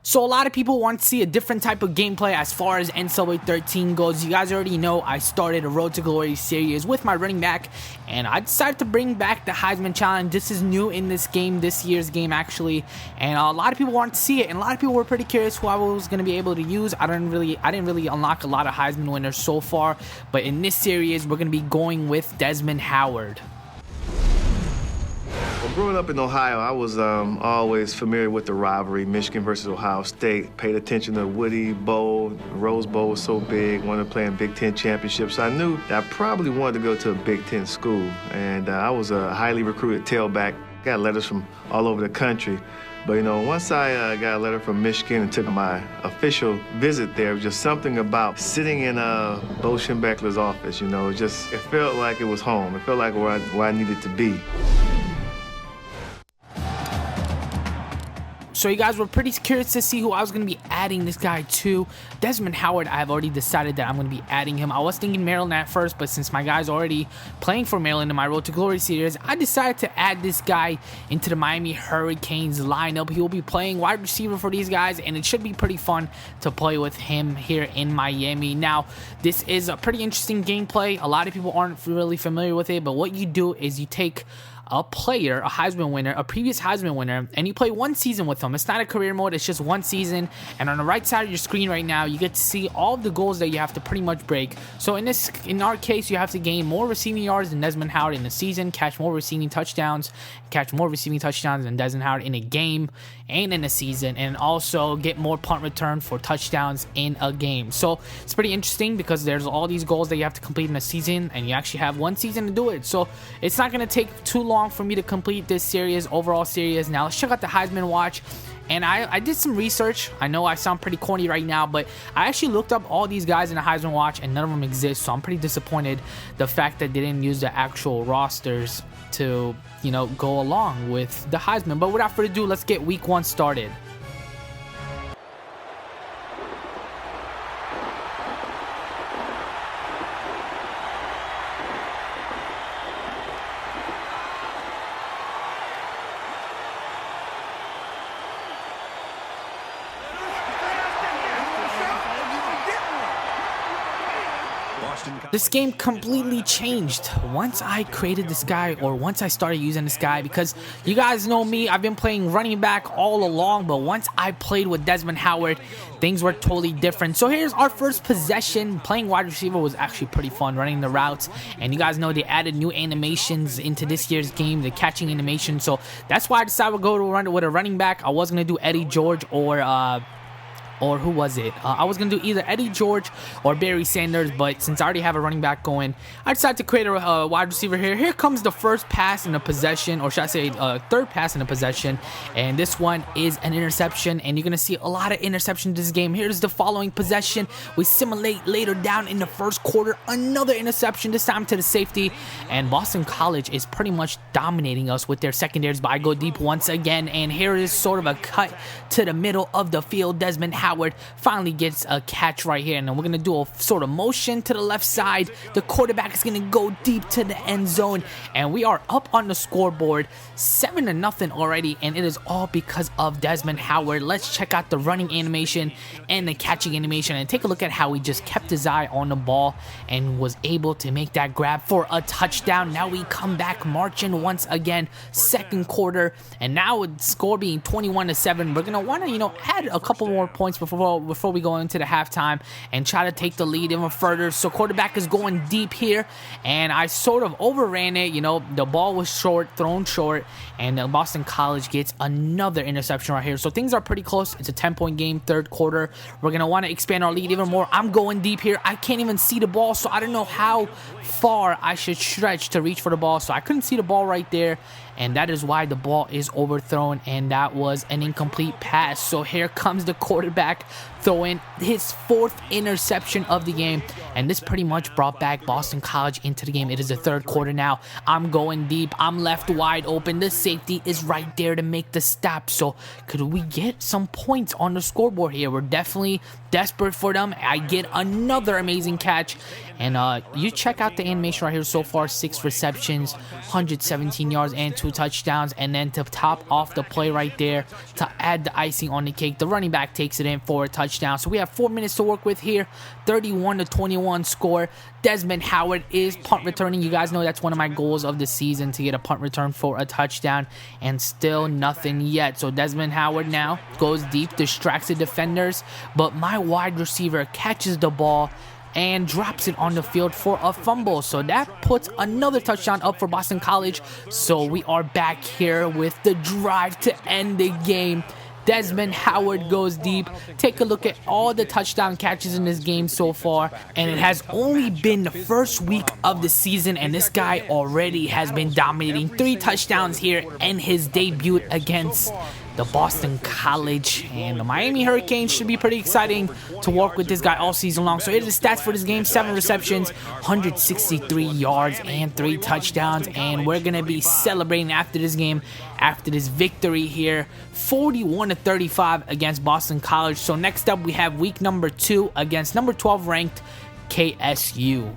So a lot of people want to see a different type of gameplay as far as NCAA 13 goes. You guys already know I started a Road to Glory series with my running back, and I decided to bring back the Heisman Challenge. This is new in this game, this year's game actually, and a lot of people want to see it, and a lot of people were pretty curious who I was going to be able to use. I didn't really unlock a lot of Heisman winners so far, but in this series we're going to be going with Desmond Howard. Well, growing up in Ohio, I was always familiar with the rivalry, Michigan versus Ohio State. Paid attention to Woody Bowl, Rose Bowl was so big, wanted to play in Big Ten championships. So I knew that I probably wanted to go to a Big Ten school. And I was a highly recruited tailback. Got letters from all over the country. But, you know, once I got a letter from Michigan and took my official visit there, it was just something about sitting in Bo Schembechler's office, you know, it felt like it was home. It felt like where I needed to be. So you guys were pretty curious to see who I was going to be adding this guy to. Desmond Howard, I've already decided that I'm going to be adding him. I was thinking Maryland at first, but since my guy's already playing for Maryland in my Road to Glory series, I decided to add this guy into the Miami Hurricanes lineup. He will be playing wide receiver for these guys, and it should be pretty fun to play with him here in Miami. Now, this is a pretty interesting gameplay. A lot of people aren't really familiar with it, but what you do is you take a player, a Heisman winner, a previous Heisman winner, and you play one season with them. It's not a career mode, it's just one season. And on the right side of your screen right now, you get to see all of the goals that you have to pretty much break. So in our case, you have to gain more receiving yards than Desmond Howard in a season, catch more receiving touchdowns than Desmond Howard in a game and in a season, and also get more punt return for touchdowns in a game. So it's pretty interesting because there's all these goals that you have to complete in a season, and you actually have one season to do it. So it's not going to take too long for me to complete this overall series. Now let's check out the Heisman watch. And I did some research. I know I sound pretty corny right now, but I actually looked up all these guys in the Heisman watch, and none of them exist. So I'm pretty disappointed the fact that they didn't use the actual rosters to, you know, go along with the Heisman. But without further ado, let's get week 1 started. This game completely changed once I created this guy, or once I started using this guy, because you guys know me, I've been playing running back all along, but once I played with Desmond Howard, things were totally different. So here's our first possession. Playing wide receiver was actually pretty fun, running the routes, and you guys know they added new animations into this year's game, the catching animation, so that's why I decided to go to run with a running back. I was going to do Eddie George or who was it? I was going to do either Eddie George or Barry Sanders, but since I already have a running back going, I decided to create a wide receiver here. Here comes the first pass in a possession, or should I say third pass in a possession, and this one is an interception, and you're going to see a lot of interceptions this game. Here's the following possession. We simulate later down in the first quarter, another interception, this time to the safety, and Boston College is pretty much dominating us with their secondaries, but I go deep once again, and here is sort of a cut to the middle of the field. Desmond Howard finally gets a catch right here, and then we're going to do a sort of motion to the left side. The quarterback is going to go deep to the end zone, and we are up on the scoreboard 7-0 already, and it is all because of Desmond Howard. Let's check out the running animation and the catching animation and take a look at how he just kept his eye on the ball and was able to make that grab for a touchdown. Now we come back marching once again, second quarter, and now with the score being 21-7, we're going to want to, you know, add a couple more points before we go into the halftime and try to take the lead even further. So quarterback is going deep here, and I sort of overran it. You know, the ball was thrown short, and Boston College gets another interception right here. So things are pretty close. It's a 10-point game, third quarter. We're going to want to expand our lead even more. I'm going deep here. I can't even see the ball, so I don't know how far I should stretch to reach for the ball. So I couldn't see the ball right there, and that is why the ball is overthrown, and that was an incomplete pass. So here comes the quarterback throwing his 4th interception of the game, and this pretty much brought back Boston College into the game. It is the third quarter now. I'm going deep. I'm left wide open. The safety is right there to make the stop. So could we get some points on the scoreboard here? We're definitely desperate for them. I get another amazing catch, and you check out the animation right here so far. 6 receptions, 117 yards, and 2 touchdowns. And then to top off the play right there, to add the icing on the cake, the running back takes it in for a touchdown. So we have 4 minutes to work with here. 31-21 score. Desmond Howard is punt returning. You guys know that's one of my goals of the season, to get a punt return for a touchdown, and still nothing yet. So Desmond Howard now goes deep, distracts the defenders, but my wide receiver catches the ball and drops it on the field for a fumble. So that puts another touchdown up for Boston College. So we are back here with the drive to end the game. Desmond Howard goes deep. Take a look at all the touchdown catches in this game so far, and it has only been the first week of the season, and this guy already has been dominating. 3 touchdowns here in his debut against the Boston College, and the Miami Hurricanes should be pretty exciting to work with this guy all season long. So here's the stats for this game: 7 receptions, 163 yards, and 3 touchdowns. And we're gonna be celebrating after this game, after this victory here, 41-35 against Boston College. So next up, we have week number 2 against number 12 ranked KSU.